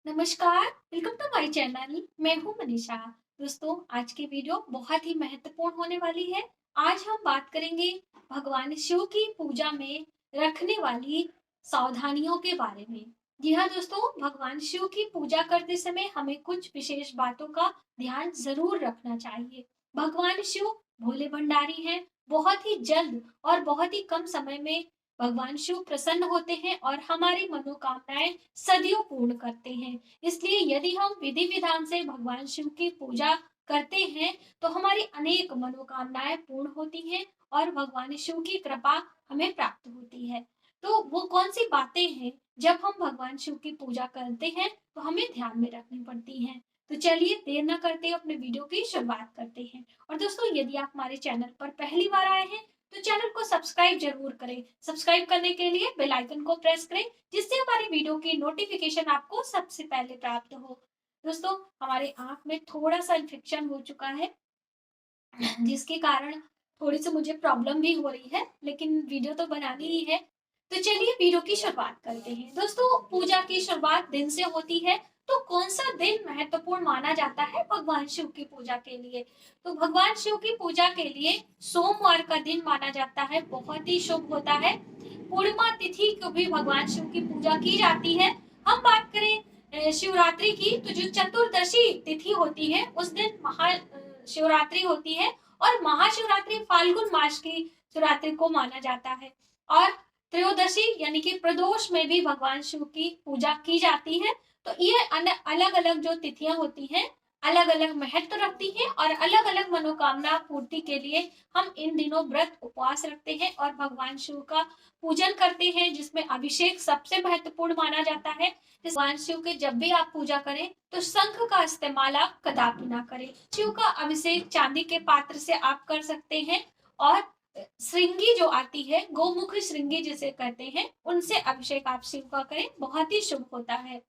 नमस्कार, welcome to my channel. मैं हूं मनीषा। दोस्तों, आज की वीडियो बहुत ही महत्वपूर्ण होने वाली है। आज हम बात करेंगे भगवान शिव की पूजा में रखने वाली सावधानियों के बारे में। जी हाँ दोस्तों, भगवान शिव की पूजा करते समय हमें कुछ विशेष बातों का ध्यान जरूर रखना चाहिए। भगवान शिव भोले भंडारी हैं। बहुत ही जल्द और बहुत ही कम समय में भगवान शिव प्रसन्न होते हैं और हमारी मनोकामनाएं सदियों पूर्ण करते हैं। इसलिए यदि हम विधि विधान से भगवान शिव की पूजा करते हैं तो हमारी अनेक मनोकामनाएं पूर्ण होती हैं और भगवान शिव की कृपा हमें प्राप्त होती है। तो वो कौन सी बातें हैं जब हम भगवान शिव की पूजा करते हैं तो हमें ध्यान में रखनी पड़ती हैं। तो चलिए देर न करते हुए अपने वीडियो की शुरुआत करते हैं। और दोस्तों, यदि आप हमारे चैनल पर पहली बार आए हैं तो चैनल को सब्सक्राइब जरूर करें। सब्सक्राइब करने के लिए बेल आइकन को प्रेस करें जिससे हमारी वीडियो की नोटिफिकेशन आपको सबसे पहले प्राप्त हो। दोस्तों, हमारे आंख में थोड़ा सा इन्फेक्शन हो चुका है जिसके कारण थोड़ी सी मुझे प्रॉब्लम भी हो रही है, लेकिन वीडियो तो बनानी ही है। तो चलिए वीडियो की शुरुआत करते हैं। दोस्तों, पूजा की शुरुआत दिन से होती है। तो कौन सा दिन महत्वपूर्ण माना जाता है भगवान शिव की पूजा के लिए? तो भगवान शिव की पूजा के लिए सोमवार का दिन माना जाता है, बहुत ही शुभ होता है। पूर्णिमा तिथि को भी भगवान शिव की पूजा की जाती है। हम बात करें शिवरात्रि की, तो जो चतुर्दशी तिथि होती है उस दिन महा शिवरात्रि होती है और महाशिवरात्रि फाल्गुन मास की शिवरात्रि को माना जाता है। और त्रयोदशी यानी कि प्रदोष में भी भगवान शिव की पूजा की जाती है। तो ये अलग अलग जो तिथियां होती हैं अलग अलग महत्व रखती हैं और अलग अलग मनोकामना पूर्ति के लिए हम इन दिनों व्रत उपवास रखते हैं और भगवान शिव का पूजन करते हैं, जिसमें अभिषेक सबसे महत्वपूर्ण माना जाता है। भगवान शिव के जब भी आप पूजा करें तो शंख का इस्तेमाल आप कदापि ना करें। शिव का अभिषेक चांदी के पात्र से आप कर सकते हैं और श्रृंगी जो आती है, गोमुख श्रृंगी जिसे कहते हैं, उनसे अभिषेक आप शिव का करें, बहुत ही शुभ होता है।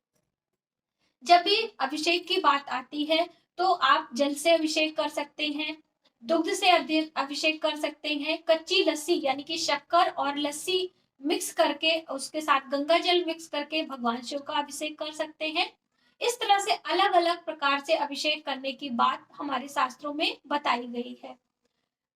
जब भी अभिषेक की बात आती है तो आप जल से अभिषेक कर सकते हैं, दुग्ध से अभिषेक कर सकते हैं, कच्ची लस्सी यानी कि शक्कर और लस्सी मिक्स करके उसके साथ गंगा जल मिक्स करके भगवान शिव का अभिषेक कर सकते हैं। इस तरह से अलग अलग प्रकार से अभिषेक करने की बात हमारे शास्त्रों में बताई गई है।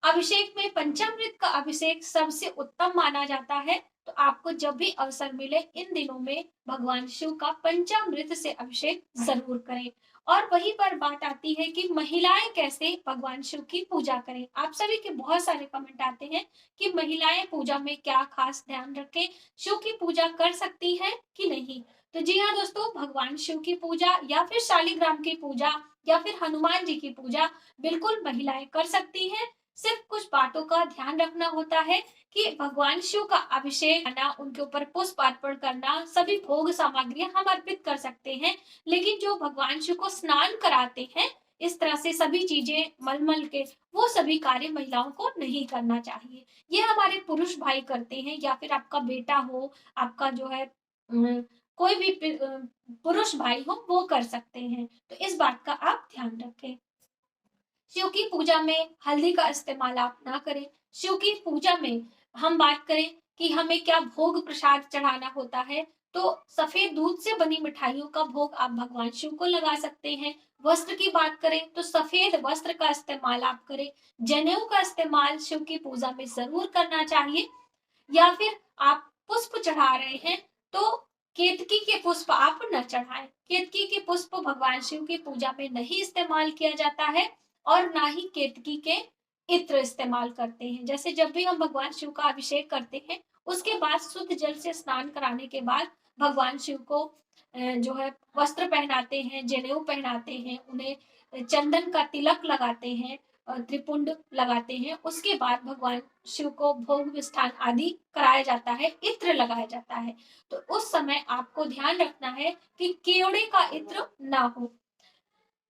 अभिषेक में पंचामृत का अभिषेक सबसे उत्तम माना जाता है। तो आपको जब भी अवसर मिले इन दिनों में भगवान शिव का पंचामृत से अभिषेक जरूर करें। और वहीं पर बात आती है कि महिलाएं कैसे भगवान शिव की पूजा करें। आप सभी के बहुत सारे कमेंट आते हैं कि महिलाएं पूजा में क्या खास ध्यान रखें, शिव की पूजा कर सकती हैं कि नहीं। तो जी हाँ दोस्तों, भगवान शिव की पूजा या फिर शालिग्राम की पूजा या फिर हनुमान जी की पूजा बिल्कुल महिलाएं कर सकती हैं। सिर्फ कुछ बातों का ध्यान रखना होता है कि भगवान शिव का अभिषेक करना, उनके ऊपर पुष्प अर्पण करना, सभी भोग सामग्रियां हम अर्पित कर सकते हैं। लेकिन जो भगवान शिव को स्नान कराते हैं, इस तरह से सभी चीजें मलमल के, वो सभी कार्य महिलाओं को नहीं करना चाहिए। ये हमारे पुरुष भाई करते हैं या फिर आपका बेटा हो, आपका जो है कोई भी पुरुष भाई हो, वो कर सकते हैं। तो इस बात का आप ध्यान रखें। शिव की पूजा में हल्दी का इस्तेमाल आप ना करें। शिव की पूजा में हम बात करें कि हमें क्या भोग प्रसाद चढ़ाना होता है, तो सफेद दूध से बनी मिठाइयों का भोग आप भगवान शिव को लगा सकते हैं। वस्त्र की बात करें तो सफेद वस्त्र का इस्तेमाल आप करें। जनेऊ का इस्तेमाल शिव की पूजा में जरूर करना चाहिए। या फिर आप पुष्प चढ़ा रहे हैं तो केतकी के पुष्प आप न चढ़ाएं। केतकी के पुष्प भगवान शिव की पूजा में नहीं इस्तेमाल किया जाता है और ना ही केतकी के इत्र इस्तेमाल करते हैं। जैसे जब भी हम भगवान शिव का अभिषेक करते हैं उसके बाद शुद्ध जल से स्नान कराने के बाद भगवान शिव को जो है वस्त्र पहनाते हैं, जनेऊ पहनाते हैं, उन्हें चंदन का तिलक लगाते हैं और त्रिपुंड लगाते हैं। उसके बाद भगवान शिव को भोग विष्ठान आदि कराया जाता है, इत्र लगाया जाता है। तो उस समय आपको ध्यान रखना है कि केवड़े का इत्र ना हो।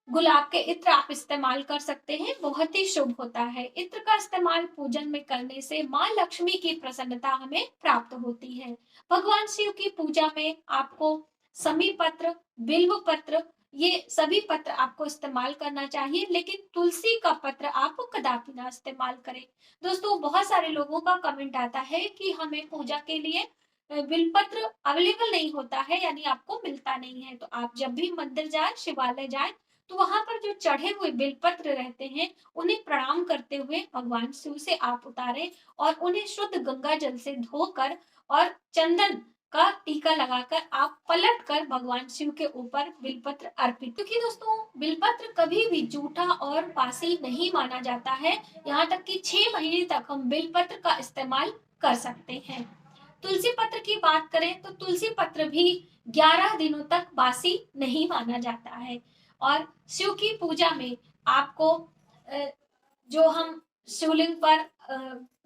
गुलाब के इत्र आप इस्तेमाल कर सकते हैं, बहुत ही शुभ होता है। इत्र का इस्तेमाल पूजन में करने से माँ लक्ष्मी की प्रसन्नता हमें प्राप्त होती है। भगवान शिव की पूजा में आपको समी पत्र, बिल्व पत्र, ये सभी पत्र आपको इस्तेमाल करना चाहिए, लेकिन तुलसी का पत्र आप कदापि ना इस्तेमाल करें। दोस्तों, बहुत सारे लोगों का कमेंट आता है कि हमें पूजा के लिए बिलपत्र अवेलेबल नहीं होता है, यानी आपको मिलता नहीं है, तो आप जब भी मंदिर जाए, शिवालय जाए, तो वहां पर जो चढ़े हुए बिलपत्र रहते हैं उन्हें प्रणाम करते हुए भगवान शिव से आप उतारे और उन्हें शुद्ध गंगा जल से धोकर और चंदन का टीका लगाकर आप पलट कर भगवान शिव के ऊपर बिलपत्र अर्पित, क्योंकि दोस्तों बिलपत्र कभी भी जूठा और बासी नहीं माना जाता है। यहाँ तक कि 6 महीने तक हम बिलपत्र का इस्तेमाल कर सकते हैं। तुलसी पत्र की बात करें तो तुलसी पत्र भी 11 दिनों तक बासी नहीं माना जाता है। और शिव की पूजा में आपको जो हम शिवलिंग पर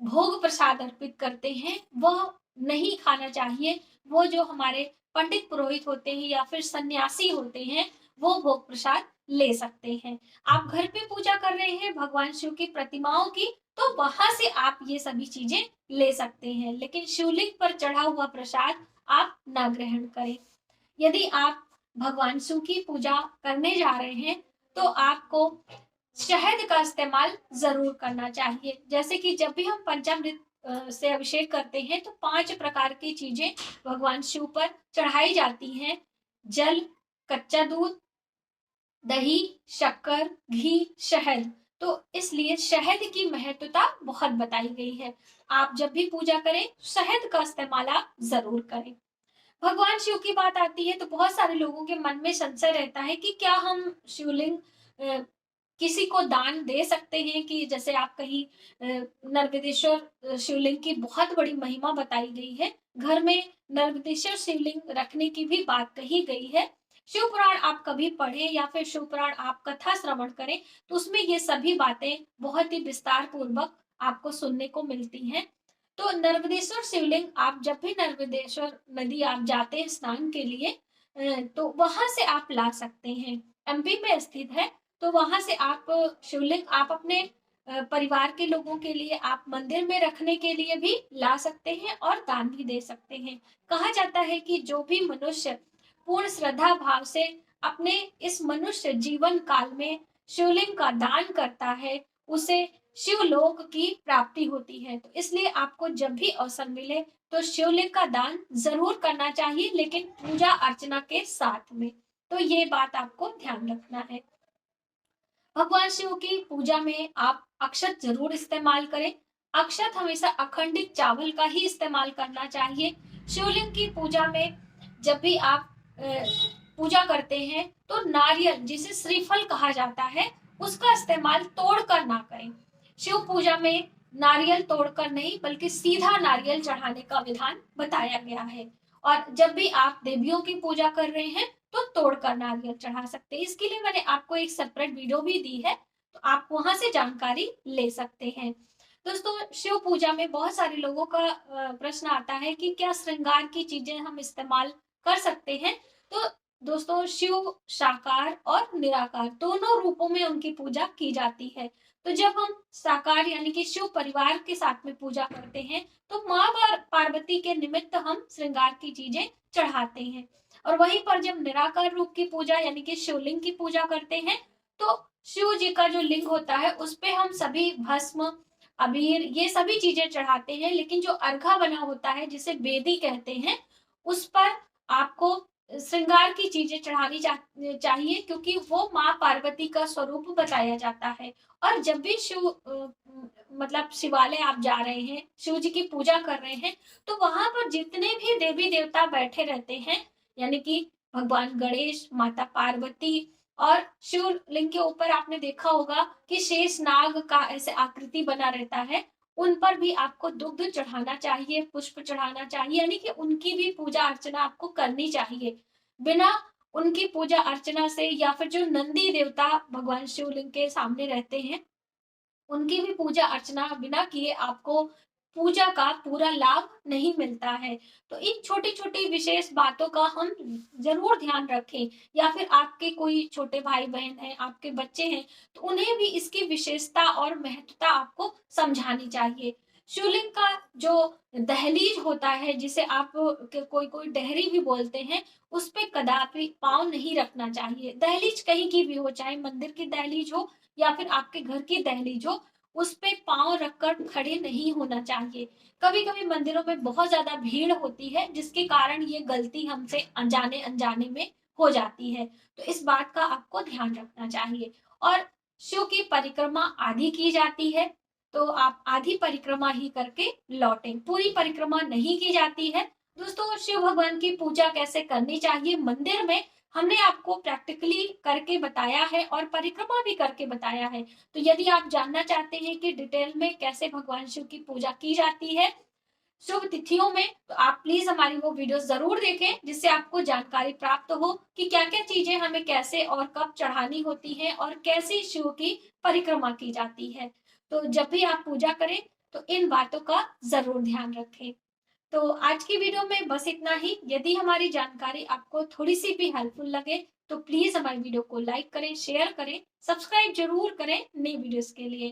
भोग प्रसाद अर्पित करते हैं वह नहीं खाना चाहिए। वो जो हमारे पंडित पुरोहित होते हैं या फिर सन्यासी होते हैं वो भोग प्रसाद ले सकते हैं। आप घर पे पूजा कर रहे हैं भगवान शिव की प्रतिमाओं की, तो वहां से आप ये सभी चीजें ले सकते हैं, लेकिन शिवलिंग पर चढ़ा हुआ प्रसाद आप ना ग्रहण करें। यदि आप भगवान शिव की पूजा करने जा रहे हैं तो आपको शहद का इस्तेमाल जरूर करना चाहिए। जैसे कि जब भी हम पंचामृत से अभिषेक करते हैं तो 5 प्रकार की चीजें भगवान शिव पर चढ़ाई जाती हैं। जल, कच्चा दूध, दही, शक्कर, घी, शहद। तो इसलिए शहद की महत्वता बहुत बताई गई है। आप जब भी पूजा करें शहद का इस्तेमाल आप जरूर करें। भगवान शिव की बात आती है तो बहुत सारे लोगों के मन में संशय रहता है कि क्या हम शिवलिंग किसी को दान दे सकते हैं, कि जैसे आप कहीं नर्मदेश्वर शिवलिंग की बहुत बड़ी महिमा बताई गई है, घर में नर्मदेश्वर शिवलिंग रखने की भी बात कही गई है। शिव पुराण आप कभी पढ़ें या फिर शिव पुराण आप कथा श्रवण करें तो उसमें ये सभी बातें बहुत ही विस्तार पूर्वक आपको सुनने को मिलती हैं। तो नर्मदेश्वर शिवलिंग आप जब भी नर्मदेश्वर नदी आप जाते हैं स्नान के लिए तो वहां से आप ला सकते हैं। एमपी में स्थित है, तो वहां से आप शिवलिंग आप अपने परिवार के लोगों के लिए आप मंदिर में रखने के लिए भी ला सकते हैं और दान भी दे सकते हैं। कहा जाता है कि जो भी मनुष्य पूर्ण श्रद्धा भाव से अपने इस मनुष्य जीवन काल में शिवलिंग का दान करता है उसे शिवलोक की प्राप्ति होती है। तो इसलिए आपको जब भी अवसर मिले तो शिवलिंग का दान जरूर करना चाहिए, लेकिन पूजा अर्चना के साथ में। तो ये बात आपको ध्यान रखना है। भगवान शिव की पूजा में आप अक्षत जरूर इस्तेमाल करें। अक्षत हमेशा अखंडित चावल का ही इस्तेमाल करना चाहिए। शिवलिंग की पूजा में जब भी आप पूजा करते हैं तो नारियल, जिसे श्रीफल कहा जाता है, उसका इस्तेमाल तोड़कर ना करें। शिव पूजा में नारियल तोड़कर नहीं बल्कि सीधा नारियल चढ़ाने का विधान बताया गया है। और जब भी आप देवियों की पूजा कर रहे हैं तो तोड़कर नारियल चढ़ा सकते हैं। इसके लिए मैंने आपको एक सेपरेट वीडियो भी दी है, तो आप वहां से जानकारी ले सकते हैं। दोस्तों शिव पूजा में बहुत सारे लोगों का प्रश्न आता है कि क्या श्रृंगार की चीजें हम इस्तेमाल कर सकते हैं। तो दोस्तों शिव साकार और निराकार दोनों रूपों में उनकी पूजा की जाती है। तो जब हम साकार यानी कि शिव परिवार के साथ में पूजा करते हैं तो माँ पार्वती के निमित्त हम श्रृंगार की चीजें चढ़ाते हैं। और वहीं पर जब निराकार रूप की पूजा यानी कि शिवलिंग की पूजा करते हैं तो शिव जी का जो लिंग होता है उस पे हम सभी भस्म, अबीर, ये सभी चीजें चढ़ाते हैं, लेकिन जो अर्घा बना होता है जिसे बेदी कहते हैं उस पर आपको श्रृंगार की चीजें चढ़ानी चाहिए, क्योंकि वो माँ पार्वती का स्वरूप बताया जाता है। और जब भी शिव मतलब शिवालय आप जा रहे हैं, शिव जी की पूजा कर रहे हैं, तो वहां पर जितने भी देवी देवता बैठे रहते हैं यानी कि भगवान गणेश, माता पार्वती, और शिवलिंग के ऊपर आपने देखा होगा कि शेष नाग का ऐसे आकृति बना रहता है, उन पर भी आपको दुग्ध चढ़ाना चाहिए, पुष्प चढ़ाना चाहिए, यानी कि उनकी भी पूजा अर्चना आपको करनी चाहिए। बिना उनकी पूजा अर्चना से या फिर जो नंदी देवता भगवान शिवलिंग के सामने रहते हैं उनकी भी पूजा अर्चना बिना किए आपको पूजा का पूरा लाभ नहीं मिलता है। तो इन छोटी छोटी विशेष बातों का हम जरूर ध्यान रखें, या फिर आपके कोई छोटे भाई बहन हैं, आपके बच्चे हैं, तो उन्हें भी इसकी विशेषता और महत्वता आपको समझानी चाहिए। शिवलिंग का जो दहलीज होता है जिसे आप कोई कोई डहरी भी बोलते हैं, उस पे कदापि पांव नहीं रखना चाहिए। दहलीज कहीं की भी हो, चाहे मंदिर की दहलीज हो या फिर आपके घर की दहलीज हो, उस पे पाँव रखकर खड़े नहीं होना चाहिए। कभी कभी मंदिरों में बहुत ज्यादा भीड़ होती है जिसके कारण ये गलती हमसे अनजाने अनजाने में हो जाती है। तो इस बात का आपको ध्यान रखना चाहिए। और शिव की परिक्रमा आधी की जाती है, तो आप आधी परिक्रमा ही करके लौटें, पूरी परिक्रमा नहीं की जाती है। दोस्तों, शिव भगवान की पूजा कैसे करनी चाहिए मंदिर में हमने आपको प्रैक्टिकली करके बताया है और परिक्रमा भी करके बताया है। तो यदि आप जानना चाहते हैं कि डिटेल में कैसे भगवान शिव की पूजा की जाती है शुभ तिथियों में, तो आप प्लीज हमारी वो वीडियो जरूर देखें जिससे आपको जानकारी प्राप्त हो कि क्या क्या चीजें हमें कैसे और कब चढ़ानी होती है और कैसे शिव की परिक्रमा की जाती है। तो जब भी आप पूजा करें तो इन बातों का जरूर ध्यान रखें। तो आज की वीडियो में बस इतना ही। यदि हमारी जानकारी आपको थोड़ी सी भी हेल्पफुल लगे तो प्लीज हमारी वीडियो को लाइक करें, शेयर करें, सब्सक्राइब जरूर करें नई वीडियोस के लिए।